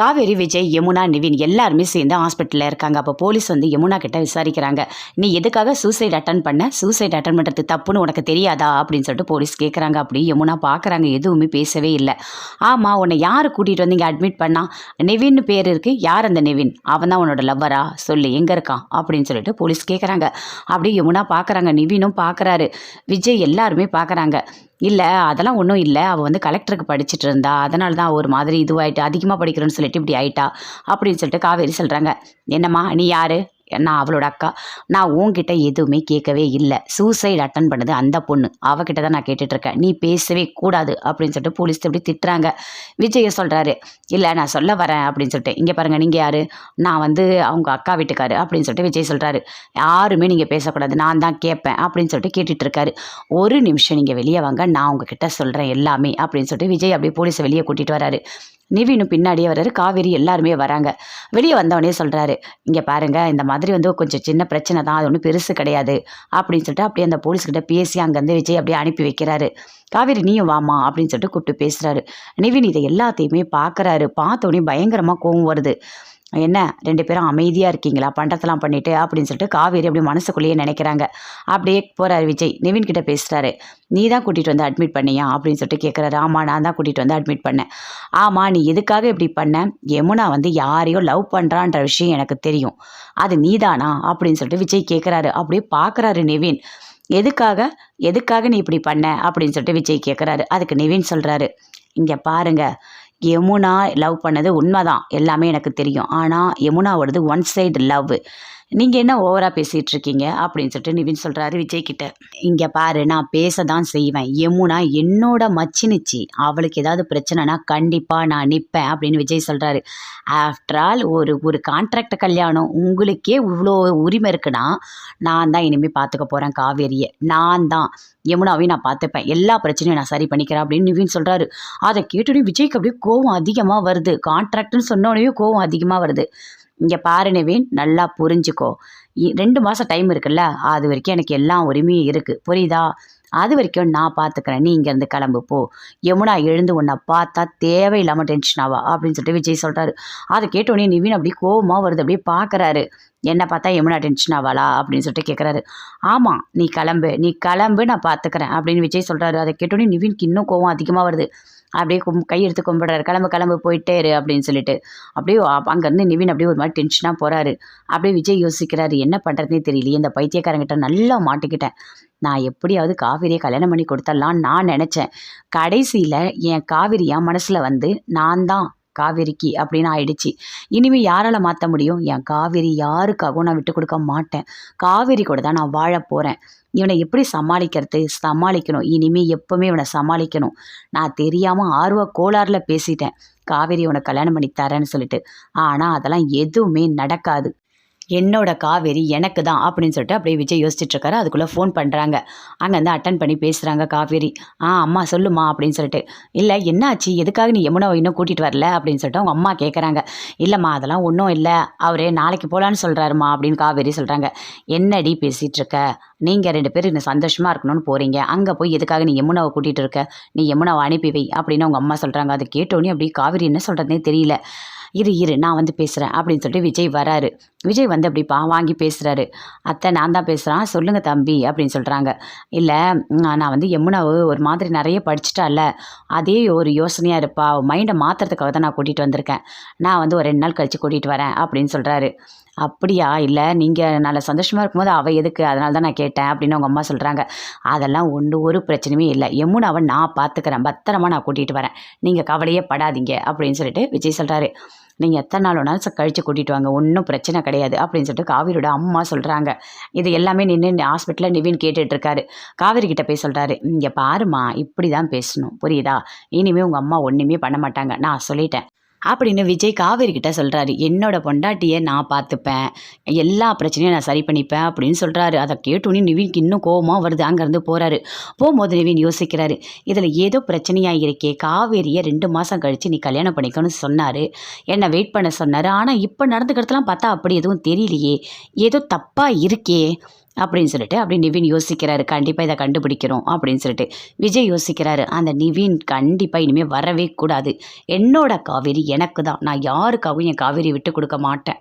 காவேரி, விஜய், யமுனா, நிவின் எல்லாருமே சேர்ந்து ஹாஸ்பிட்டலில் இருக்காங்க. அப்போ போலீஸ் வந்து யமுனா கிட்ட விசாரிக்கிறாங்க. நீ எதுக்காக சூசைட் அட்டன் பண்ண? சூசைட் அட்டன் பண்ணுறது தப்புன்னு உனக்கு தெரியாதா அப்படின்னு சொல்லிட்டு போலீஸ் கேட்குறாங்க. அப்படி யமுனா பார்க்குறாங்க, எதுவுமே பேசவே இல்லை. ஆமாம், உன்னை யார் கூட்டிகிட்டு வந்து இங்கே அட்மிட் பண்ணா? நிவின்னு பேர் இருக்குது. யார் அந்த நிவின்? அவன் தான் உன்னோட லவ்வரா? சொல்லு, எங்கே இருக்கான் அப்படின்னு சொல்லிட்டு போலீஸ் கேட்குறாங்க. அப்படி யமுனா பார்க்குறாங்க, நிவினும் பார்க்குறாரு, விஜய் எல்லாருமே பார்க்குறாங்க. இல்லை, அதெல்லாம் ஒன்றும் இல்லை, அவள் வந்து கலெக்டருக்கு படிச்சுட்டு இருந்தா, அதனால தான் ஒரு மாதிரி இதுவாயிட்டு அதிகமாக படிக்கிறேன்னு சொல்லிட்டு இப்படி ஆயிட்டா அப்படின்னு சொல்லிட்டு காவேரி சொல்கிறாங்க. என்னம்மா, நீ யார்? நான் அவளோட அக்கா. நான் உன்கிட்ட எதுவுமே கேட்கவே இல்லை. சூசைட் அட்டன் பண்ணது அந்த பொண்ணு, அவகிட்ட தான் நான் கேட்டுட்ருக்கேன். நீ பேசவே கூடாது அப்படின்னு சொல்லிட்டு போலீஸ் இப்படி திட்டுறாங்க. விஜயை சொல்கிறாரு, இல்லை நான் சொல்ல வரேன் அப்படின்னு சொல்லிட்டு. இங்கே பாருங்கள், நீங்கள் யார்? நான் வந்து அவங்க அக்கா வீட்டுக்காரு அப்படின்னு சொல்லிட்டு விஜய் சொல்கிறாரு. யாருமே நீங்கள் பேசக்கூடாது, நான் தான் கேட்பேன் அப்படின்னு சொல்லிட்டு கேட்டுட்ருக்காரு. ஒரு நிமிஷம் நீங்கள் வெளியே வாங்க, நான் உங்ககிட்ட சொல்கிறேன் எல்லாமே அப்படின்னு சொல்லிட்டு விஜய் அப்படியே போலீஸை வெளியே கூட்டிகிட்டு வராரு. நிவினும் பின்னாடியே வர்றாரு. காவேரி எல்லாருமே வராங்க. வெளியே வந்தவொடனே சொல்கிறாரு, இங்கே பாருங்கள், இந்த மாதிரி வந்து கொஞ்சம் சின்ன பிரச்சனை தான், அது ஒன்றும் பெருசு கிடையாது அப்படின்னு சொல்லிட்டு அப்படியே அந்த போலீஸ்கிட்ட பேசி அங்கேருந்து விஜய் அப்படியே அனுப்பி வைக்கிறாரு. காவேரி, நீயும் வாமா அப்படின்னு சொல்லிட்டு கூப்பிட்டு பேசுகிறாரு. நிவின் இதை எல்லாத்தையுமே பார்க்குறாரு. பார்த்தோன்னே பயங்கரமாக கோவம் வருது. என்ன 2 பேரும் அமைதியாக இருக்கீங்களா பண்ணுறதெல்லாம் பண்ணிவிட்டு அப்படின்னு சொல்லிட்டு காவேரி அப்படியே மனசுக்குள்ளேயே நினைக்கிறாங்க. அப்படியே போகிறாரு விஜய், நிவின் கிட்ட பேசுகிறாரு. நீ தான் கூட்டிகிட்டு வந்து அட்மிட் பண்ணியா அப்படின்னு சொல்லிட்டு கேட்குறாரு. ஆமாம், நான் தான் கூட்டிகிட்டு வந்து அட்மிட் பண்ணேன். ஆமாம், நீ எதுக்காக இப்படி பண்ண? யமுனா வந்து யாரையோ லவ் பண்ணுறான்ற விஷயம் எனக்கு தெரியும், அது நீதானா அப்படின்னு சொல்லிட்டு விஜய் கேட்குறாரு. அப்படியே பார்க்குறாரு நிவின். எதுக்காக நீ இப்படி பண்ண அப்படின்னு சொல்லிட்டு விஜய் கேட்குறாரு. அதுக்கு நிவின் சொல்கிறாரு, இங்கே பாருங்க, யமுனா லவ் பண்ணது உண்மைதான், எல்லாமே எனக்கு தெரியும். ஆனால் யமுனாவோடது ஒன் சைடு லவ். நீங்கள் என்ன ஓவராக பேசிகிட்டு இருக்கீங்க அப்படின்னு சொல்லிட்டு நிவின் சொல்கிறாரு விஜய் கிட்ட. இங்கே பாரு, நான் பேச தான் செய்வேன். யமுனா என்னோட மச்சினிச்சி, அவளுக்கு ஏதாவது பிரச்சனைனா கண்டிப்பாக நான் நிற்பேன் அப்படின்னு விஜய் சொல்கிறாரு. ஆஃப்டர் ஆல் ஒரு கான்ட்ராக்ட் கல்யாணம், உங்களுக்கே இவ்வளோ உரிமை இருக்குன்னா நான் தான் இனிமேல் பார்த்துக்க போகிறேன் காவேரியை. நான் தான் யமுனாவையும் நான் பார்த்துப்பேன், எல்லா பிரச்சனையும் நான் சரி பண்ணிக்கிறேன் அப்படின்னு நிவின் சொல்கிறாரு. அதை கேட்டோடனே விஜய்க்கு அப்படியே கோவம் அதிகமாக வருது. கான்ட்ராக்ட்னு சொன்னோடனே கோவம் அதிகமாக வருது. இங்கே பாரு நிவின், நல்லா புரிஞ்சுக்கோ, 2 மாதம் டைம் இருக்குல்ல, அது வரைக்கும் எனக்கு எல்லா உரிமையும் இருக்குது, புரியுதா? அது வரைக்கும் நான் பார்த்துக்கிறேன், நீ இங்கேருந்து கிளம்பு போ. யமுனா எழுந்து உன்னை பார்த்தா தேவையில்லாமல் டென்ஷன் ஆவா அப்படின்னு சொல்லிட்டு விஜய் சொல்கிறாரு. அதை கேட்டோடனே நிவின் அப்படியே கோவமாக வருது. அப்படியே பார்க்குறாரு, என்னை பார்த்தா யமுனா டென்ஷன் ஆவாளா அப்படின்னு சொல்லிட்டு கேட்குறாரு. ஆமாம், நீ கிளம்பு, நான் பார்த்துக்கிறேன் அப்படின்னு விஜய் சொல்கிறாரு. அதை கேட்டோடனே நிவின்க்கு இன்னும் கோவம் அதிகமாக வருது. அப்படியே கையெடுத்து கும்பிடுறாரு. கிளம்பு போயிட்டே இரு அப்படின்னு சொல்லிட்டு. அப்படியே அங்கேருந்து நிவின் அப்படியே ஒரு மாதிரி டென்ஷனாக போகிறாரு. அப்படியே விஜய் யோசிக்கிறாரு, என்ன பண்ணுறதுனே தெரியலையே, இந்த பைத்தியக்காரங்கிட்ட நல்லா மாட்டிக்கிட்டேன். நான் எப்படியாவது காவேரியை கல்யாணம் பண்ணி கொடுத்துடலான்னு நான் நினச்சேன். கடைசியில் என் காவேரி என் மனசில் வந்து நான் தான் காவேரிக்கு அப்படின்னு ஆயிடுச்சு. இனிமேல் யாரால் மாற்ற முடியும்? என் காவேரி யாருக்காகவும் நான் விட்டு கொடுக்க மாட்டேன். காவேரி கூட தான் நான் வாழ போகிறேன். இவனை எப்படி சமாளிக்கணும். இனிமேல் எப்போவுமே இவனை சமாளிக்கணும். நான் தெரியாமல் ஆர்வ கோளாறில் பேசிட்டேன், காவேரி உனை கல்யாணம் பண்ணி தரேன்னு சொல்லிட்டு. ஆனால் அதெல்லாம் எதுவுமே நடக்காது. என்னோட காவேரி எனக்கு தான் அப்படின்னு சொல்லிட்டு அப்படியே விஜய் யோசிச்சுட்ருக்காரு. அதுக்குள்ளே ஃபோன் பண்ணுறாங்க. அங்கேருந்து அட்டன் பண்ணி பேசுகிறாங்க காவேரி. அம்மா சொல்லுமா அப்படின்னு சொல்லிட்டு. இல்லை, என்னாச்சு, எதுக்காக நீ யமுனாவை இன்னும் கூட்டிகிட்டு வரல அப்படின்னு சொல்லிட்டு அவங்க அம்மா கேட்குறாங்க. இல்லைம்மா, அதெல்லாம் ஒன்றும் இல்லை, அவரே நாளைக்கு போகலான்னு சொல்கிறாருமா அப்படின்னு காவேரி சொல்கிறாங்க. என்னடி பேசிகிட்டு இருக்க? நீங்கள் 2 பேரும் இன்னும் சந்தோஷமாக இருக்கணும்னு போகிறீங்க, அங்கே போய் எதுக்காக நீ யமுனாவை கூட்டிகிட்டு இருக்க? நீ யமுனாவை அனுப்பி வை அப்படின்னு அவங்க அம்மா சொல்கிறாங்க. அது கேட்டோன்னே அப்படியே காவேரி என்ன சொல்கிறதுனே தெரியல. இரு நான் வந்து பேசுகிறேன் அப்படின்னு சொல்லிட்டு விஜய் வராரு. விஜய் வந்து அப்படி வாங்கி பேசுகிறாரு. அத்தை, நான் தான் பேசுகிறேன், சொல்லுங்கள் தம்பி அப்படின்னு சொல்கிறாங்க. இல்லை, நான் வந்து யமுனாவை ஒரு மாதிரி நிறைய படிச்சுட்டால, அதே ஒரு யோசனையாக இருப்பா, மைண்டை மாற்றுறதுக்காக தான் நான் கூட்டிகிட்டு வந்திருக்கேன். நான் வந்து ஒரு 2 நாள் கழித்து கூட்டிகிட்டு வரேன் அப்படின்னு சொல்கிறாரு. அப்படியா? இல்லை, நீங்கள் நல்ல சந்தோஷமாக இருக்கும்போது அவள் எதுக்கு, அதனால தான் நான் கேட்டேன் அப்படின்னு அவங்க அம்மா சொல்கிறாங்க. அதெல்லாம் ஒரு பிரச்சனையுமே இல்லை, யமுனாவை நான் பார்த்துக்கிறேன், பத்திரமா நான் கூட்டிகிட்டு வரேன், நீங்கள் கவலையே படாதீங்க அப்படின்னு சொல்லிட்டு விஜய் சொல்கிறாரு. நீங்கள் எத்தனை நாள் வேணாலும் கழித்து கூட்டிகிட்டு வாங்க, ஒன்றும் பிரச்சனை கிடையாது அப்படின்னு சொல்லிட்டு காவேரியோட அம்மா சொல்கிறாங்க. இது எல்லாமே நின்று ஹாஸ்பிட்டலில் நிவின் கேட்டுட்ருக்காரு. காவேரி கிட்ட போய் சொல்கிறாரு, இங்கே பாருமா, இப்படி தான் பேசணும், புரியுதா? இனிமேல் உங்கள் அம்மா ஒன்றுமே பண்ண மாட்டாங்க, நான் சொல்லிட்டேன் அப்படின்னு விஜய் காவேரி கிட்ட சொல்கிறாரு. என்னோட பொண்டாட்டியை நான் பார்த்துப்பேன், எல்லா பிரச்சனையும் நான் சரி பண்ணிப்பேன் அப்படின்னு சொல்கிறாரு. அதை கேட்டோன்னே நிவின்க்கு இன்னும் கோவமாக வருது. அங்கேருந்து போகும்போது நிவின் யோசிக்கிறாரு, இதில் ஏதோ பிரச்சனையாக இருக்கே. காவேரியை 2 மாதம் கழித்து நீ கல்யாணம் பண்ணிக்கணும்னு சொன்னார், என்னை வெயிட் பண்ண சொன்னார். ஆனால் இப்போ நடந்துக்கிறதுலாம் பார்த்தா அப்படி எதுவும் தெரியலையே, ஏதோ தப்பாக இருக்கே அப்படின்னு சொல்லிட்டு அப்படி நிவின் யோசிக்கிறாரு. கண்டிப்பாக இதை கண்டுபிடிக்கணும் அப்படின்னு சொல்லிட்டு விஜய் யோசிக்கிறாரு. அந்த நிவின் கண்டிப்பாக இனிமேல் வரவே கூடாது. என்னோட காவேரி எனக்கு தான். நான் யாருக்காகவும் என் காவேரி விட்டு கொடுக்க மாட்டேன்